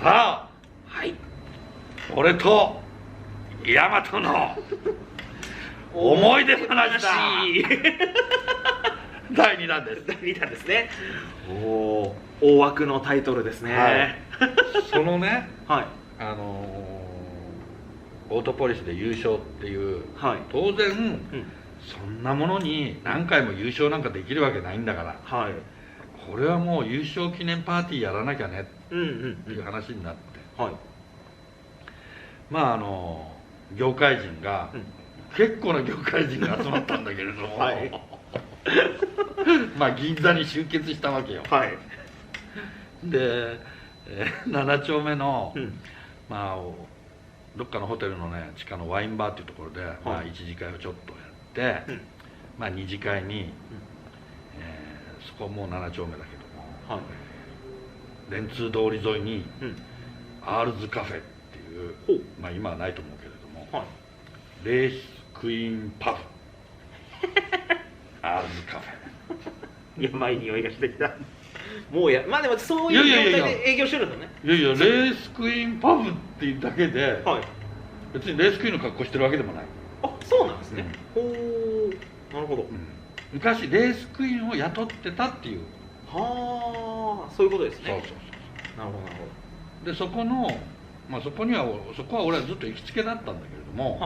さあ、はい。俺と大和の思い出話だ。第2弾です。第2弾ですね。おお、大枠のタイトルですね。はい、そのね、はい。オートポリスで優勝っていう、はい、当然、そんなものに何回も優勝なんかできるわけないんだから、はい、これはもう優勝記念パーティーやらなきゃねっていう話になって、はい、まあ業界人が、結構な業界人が集まったんだけれども、はい、まあ銀座に集結したわけよ。はい、で、7丁目の、まあどっかのホテルのね地下のワインバーっていうところで、まあ1次会をちょっとやって、まあ2次会に、そこもう7丁目だけども、電通通り沿いに、アールズカフェっていう、まあ今はないと思うけれども、レースクイーンパブアールズカフェ。やばい匂いがしてきた。もうまあでもそういう状態で営業してるんだね。いやいや、レースクイーンパブっていうだけで、別にレースクイーンの格好してるわけでもない。あ、そうなんですね。ほう、なるほど。昔レースクイーンを雇ってたっていう。はあ、そういうことですね。そうそうそう。なるほどなるほど。でそこの、まあそこは俺はずっと行きつけだったんだけれども、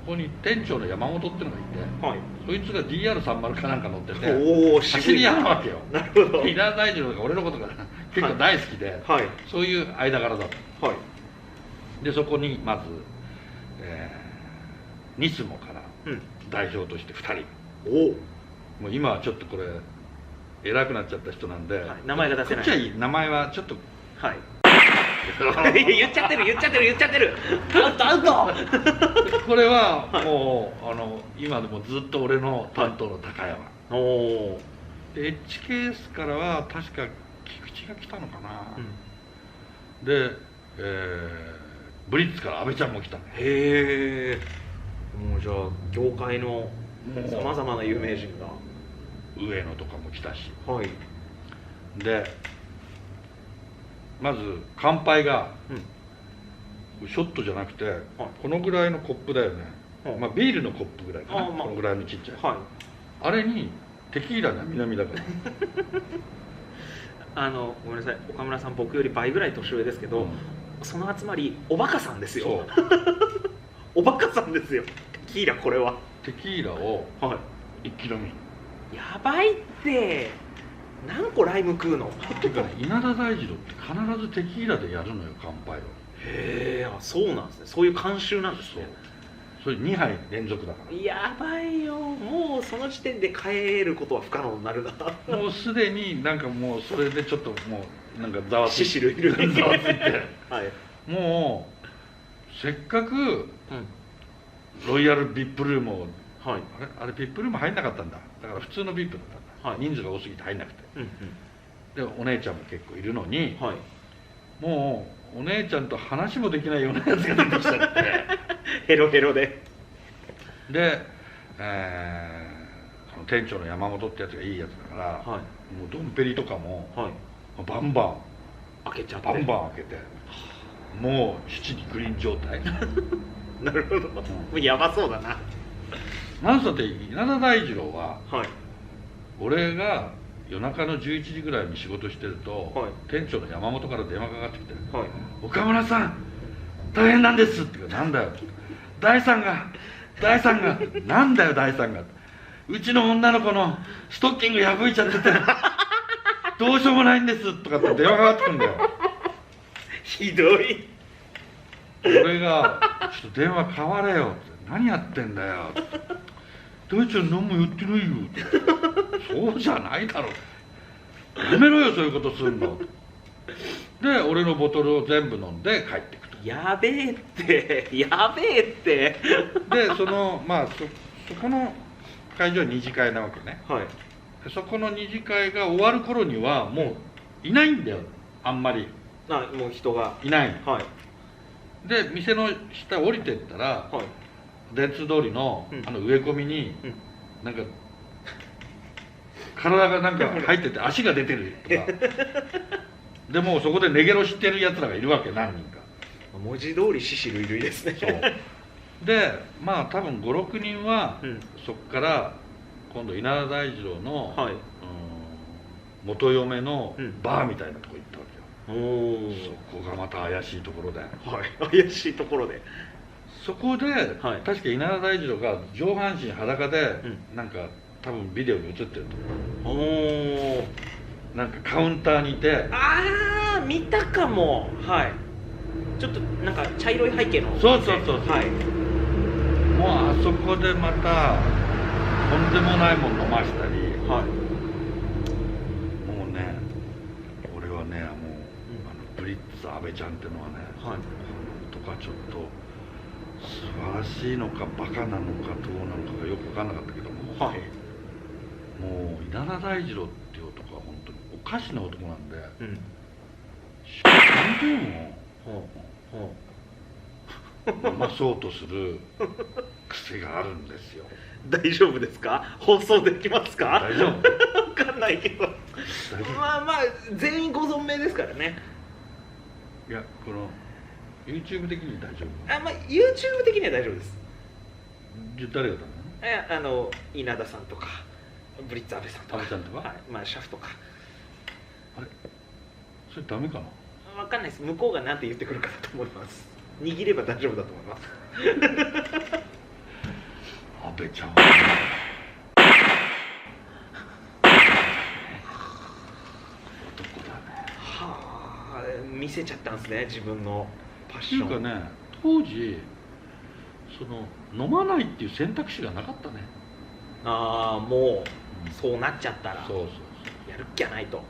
ここに店長の山本っていうのがいて、そいつが DR30 かなんか乗ってて、走り屋なわけよ。なるほど。稲田大二郎が俺のことが結構大好きで、そういう間柄だった。でそこにまず、ニスモから代表として2人。もう今はちょっとこれ偉くなっちゃった人なんで、名前が出せない。こっちはいい、名前はちょっと、言っちゃってるアウト。これはもう今でもずっと俺の担当の高山。で HKS からは確か菊池が来たのかな。でブリッツから阿部ちゃんも来た。へえ。もうじゃあ業界のさまざまな有名人が、上野とかも来たし、でまず乾杯が、ショットじゃなくて、このぐらいのコップだよね。まあビールのコップぐらいかな、このぐらいのちっちゃい、あれにテキーラなみなみだからごめんなさい、岡村さん僕より倍ぐらい年上ですけど、その集まりおバカさんですよ。おバカさんですよ。テキーラ、これはテキーラを一気飲み。やばいって。何個ライム食うのっていうかね、稲田大二郎って必ずテキーラでやるのよ、乾杯を。へえ、そうなんですね。そういう慣習なんですね。それ2杯連続だから。やばいよ。もうその時点で帰ることは不可能になるな。もうすでになんかもうそれでちょっともうなんかざわついて、獅子類ざわついて、もうせっかくロイヤル VIP ルームを、あれ VIP ルーム入んなかったんだ。だから普通の VIP だったんだ。人数が多すぎて入んなくて、でお姉ちゃんも結構いるのに、もうお姉ちゃんと話もできないようなやつが出てきちゃってヘロヘロで、で、その店長の山本ってやつがいいやつだから、もうドンペリとかも、バンバン開けちゃって、バンバン開けて、もう七にグリーン状態。なるほど、もうやばそうだな。なんつったって稲田大二郎は、俺が夜中の11時ぐらいに仕事してると、店長の山本から電話かかってきて「岡村さん大変なんです」って言うから「なんだよ」って「第三がなんだよ第三が」うちの女の子のストッキング破いちゃっててどうしようもないんです」とかって電話かかってくるんだよ。ひどい。俺が「ちょっと電話代われよ」って「何やってんだよ」って「大ちゃん何も言ってないよ」って「そうじゃないだろう、やめろよそういうことするの」で俺のボトルを全部飲んで帰っていくと。やべえってやべえって。でまあそこの会場は二次会なわけね。そこの二次会が終わる頃にはもういないんだよ、あんまり。もう人がいない。で店の下降りてったら、電通通りの植え込みになんか体がなんか入ってて足が出てるとかでもそこでネゲロしてるやつらがいるわけ、何人か。文字通り獅子類類ですね。そうでまあ多分56人は、そこから今度稲田大二郎の、元嫁のバーみたいなとこ行ったわけよ。そこがまた怪しいところで、怪しいところで、そこで、確か稲田大二郎が上半身裸で、なんか多分ビデオに映ってると思う。なんかカウンターにいて、ああ見たかも。ちょっとなんか茶色い背景の、そう、もうあそこでまたとんでもないもん飲ましたり、もうね、俺はね、もう、ブリッツ阿部ちゃんっていうのはね、とかちょっと素晴らしいのかバカなのかどうなのかがよく分かんなかったけども、もう稲田大二郎っていう男は本当におかしな男なんで、半分を飲まそうとする癖があるんですよ。大丈夫ですか？放送できますか？大丈夫？分かんないけど、まあ全員ご存命ですからね。いや、この YouTube 的に大丈夫？YouTube 的には大丈夫です。じゃあ誰がダメなの？稲田さんとかブリッツ阿部さんとか、阿部ちゃんとか、シャフとか。あれ、それダメかな？分かんないです。向こうが何て言ってくるかだと思います。握れば大丈夫だと思います。阿部ちゃんは男だね。見せちゃったんですね、自分のパッション。っていうかね、当時飲まないっていう選択肢がなかったね。もう、そうなっちゃったらそうやるっきゃないと。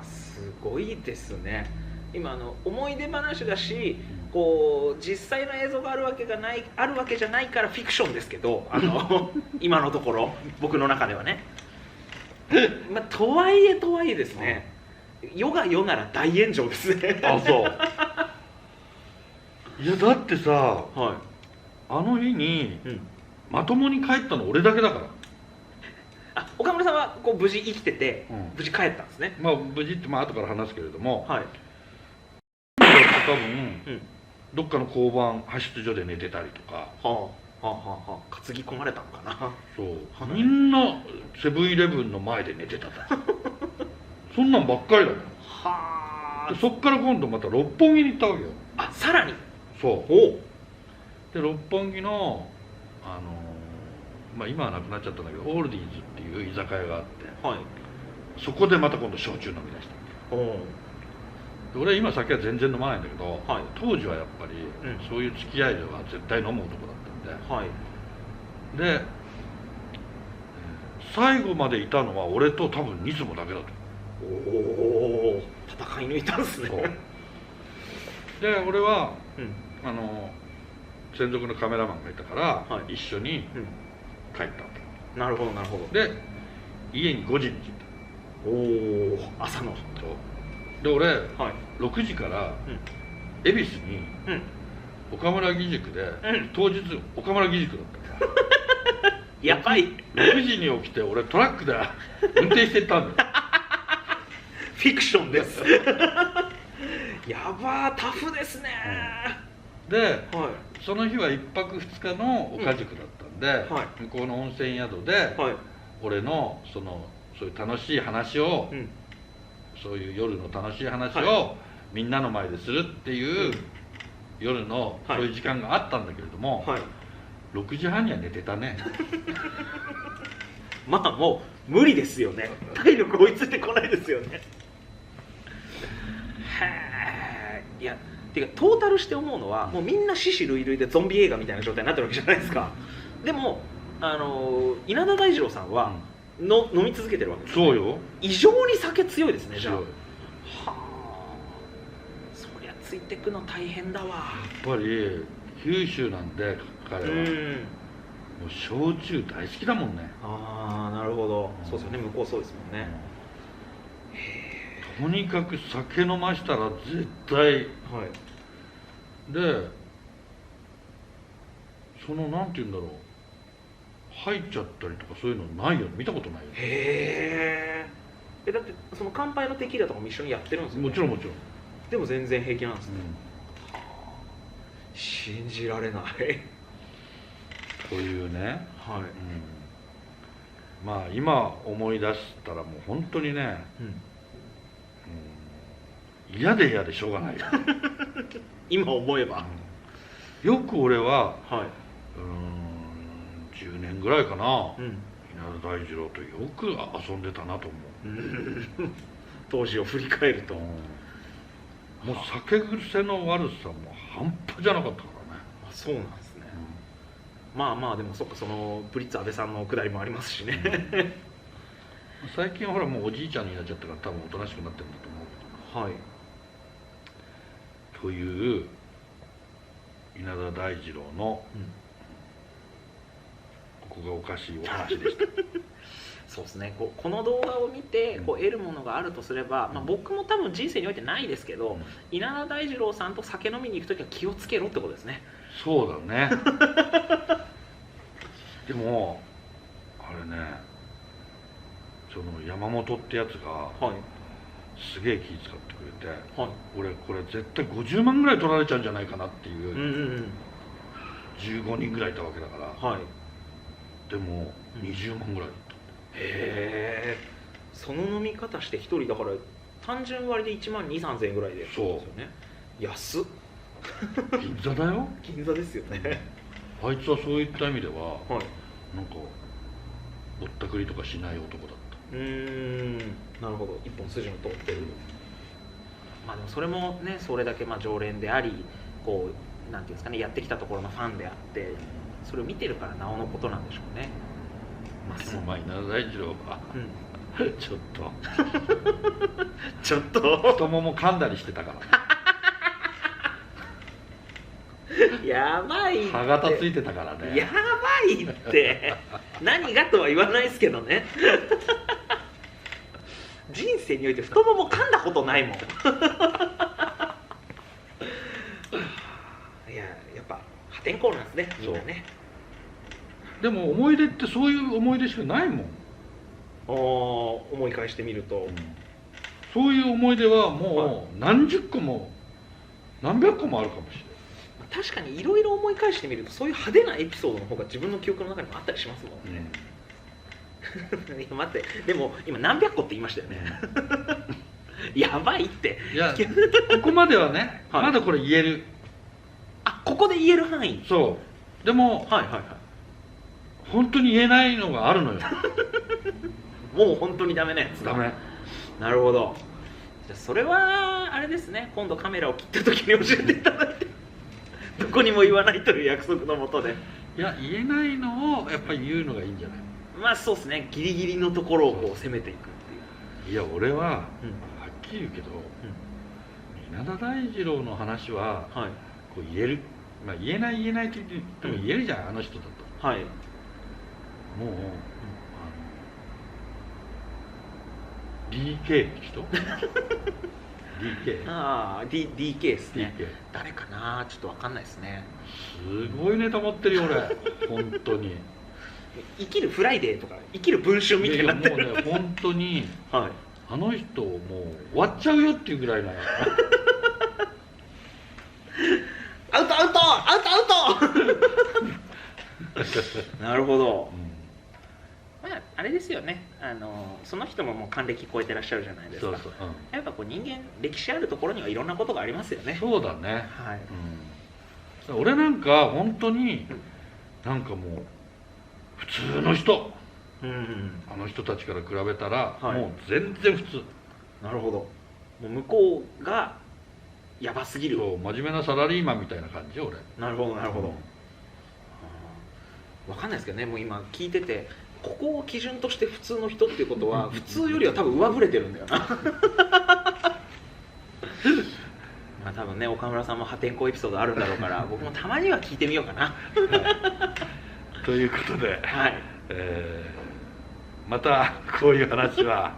すごいですね。今思い出話だし、こう実際の映像があるわけじゃないからフィクションですけど、今のところ僕の中ではね。とはいえですね、世が世なら大炎上ですね。そういやだってさ、あの日に、まともに帰ったの俺だけだから。岡村さんはこう無事生きてて、無事帰ったんですね。無事って後から話すけれども、多分、どっかの交番派出所で寝てたりとか、担ぎ込まれたのかな。そうみんなセブンイレブンの前で寝てたそんなんばっかりだからそっから今度また六本木に行ったわけよ。さらに。で六本木の今はなくなっちゃったんだけどオールディーズっていう居酒屋があって、そこでまた今度焼酎飲み出したで俺今酒は全然飲まないんだけど、当時はやっぱり、そういう付き合いでは絶対飲む男だったんで、で最後までいたのは俺と多分ニスモだけだと。戦い抜いたんですね。で俺は、専属のカメラマンがいたから、一緒に帰ったわけ。なるほどなるほど。で家に5時に着いた。朝の。で俺、6時から恵比寿に岡村義塾で、当日岡村義塾だったからやばい。6時に起きて俺トラックで運転してったんだよ。フィクションです。やばー、タフですね。で、その日は1泊2日の岡宿だったんで、向こうの温泉宿で、俺のそういう楽しい話を、そういう夜の楽しい話をみんなの前でするっていう夜のそういう時間があったんだけれども、6時半には寝てたね。もう無理ですよね。体力追いついてこないですよね。いやていうかトータルして思うのは、もうみんな獅子類類でゾンビ映画みたいな状態になってるわけじゃないですか。でも稲田大二郎さんは、飲み続けてるわけですね。そうよ。異常に酒強いですね。じゃあそりゃついてくの大変だわ。やっぱり九州なんで彼はもう焼酎大好きだもんね。なるほど。そうですよね、向こうそうですもんね。とにかく酒飲ましたら絶対、でなんて言うんだろう、入っちゃったりとかそういうのないよ。見たことないよ。だってその乾杯のテキーラとかも一緒にやってるんですよね。もちろんもちろん。でも全然平気なんですね、信じられないというね、はい、まあ今思い出したらもう本当にね、嫌で嫌でしょうがないよ今思えば、よく俺は、はい、10年ぐらいかな、稲田大二郎とよく遊んでたなと思う当時を振り返ると、もう酒癖の悪さも半端じゃなかったからね。あ、そうなんですね、まあまあでもそっか、そのプリッツ安倍さんのくだりもありますしね、最近はほらもうおじいちゃんになっちゃったから多分おとなしくなってるんだと思うけど、はい、という稲田大二郎の、ここがおかしいお話でしたそうですね、この動画を見て得るものがあるとすれば、僕も多分人生においてないですけど、稲田大二郎さんと酒飲みに行く時は気をつけろってことですね。そうだねでもあれね、その山本ってやつがすげえ気遣ってくれて、俺これ絶対50万ぐらい取られちゃうんじゃないかなっていう、15人ぐらいいたわけだから、でも20万ぐらいだった。へえ、その飲み方して1人だから単純割で1万2、3千円ぐらいで。そうですよね。安っ銀座だよ。銀座ですよね。あいつはそういった意味では、なんかぼったくりとかしない男だった。なるほど、一本筋の通ってる。まあでもそれもね、それだけ常連であり、こうなんていうんですかね、やってきたところのファンであって、それを見てるからなおのことなんでしょうね。でも稲田大二郎は、ちょっとちょっと太もも噛んだりしてたからやばいって、歯型ついてたからね。やばいって何がとは言わないですけどね人生において太もも噛んだことないもんいや、やっぱ破天荒なんですね、みんなね。でも思い出ってそういう思い出しかないもん。思い返してみると、そういう思い出はもう何十個も何百個もあるかもしれない。確かにいろいろ思い返してみると、そういう派手なエピソードの方が自分の記憶の中にもあったりしますもんね、いや待って、でも今何百個って言いましたよねやばいって。いや、ここまではね、まだこれ言える。あ、ここで言える範囲。そうでも、本当に言えないのがあるのよもう本当にダメなやつだ。ダメ。なるほど。じゃあそれはあれですね、今度カメラを切った時に教えていただいてどこにも言わないという約束のもとで。いや、言えないのをやっぱり言うのがいいんじゃない。まあそうですね、ギリギリのところをこう攻めていくっていう。いや、俺ははっきり言うけど、稲田大二郎の話はこう言える。まあ言えないと言っても言えるじゃん、あの人だと。もう、DK って人DK。 ああ、DK ですね。誰かな、ちょっと分かんないですね。すごいネタ持ってるよ俺本当に。生きるフライデーとか生きる文春みたいになってる。もうね、本当にあの人もう終わっちゃうよっていうぐらいなアウトアウトアウトアウトなるほど。まああれですよね、その人ももう還暦超えてらっしゃるじゃないですか。やっぱこう人間歴史あるところにはいろんなことがありますよね。そうだね。俺なんか本当になんかもう普通の人、あの人たちから比べたらもう全然普通。なるほど。もう向こうがやばすぎる。真面目なサラリーマンみたいな感じよ俺。なるほどなるほど。分かんないですけどね、もう今聞いてて、ここを基準として普通の人っていうことは普通よりは多分上振れてるんだよなまあ多分ね、岡村さんも破天荒エピソードあるんだろうから僕もたまには聞いてみようかなということで、またこういう話は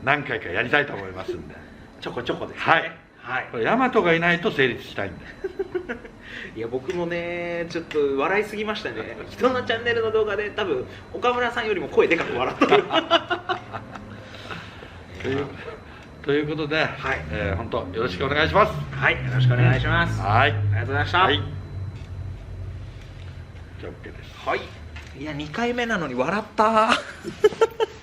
何回かやりたいと思いますんで、ちょこちょこですね。はい、これ大和がいないと成立したいんだよいや僕もねちょっと笑いすぎましたね。人のチャンネルの動画で多分岡村さんよりも声でかく笑ったということで、はい、本当よろしくお願いします。はい、よろしくお願いします。はい、ありがとうございました。はい、じゃあ OK です。はい、いや2回目なのに笑った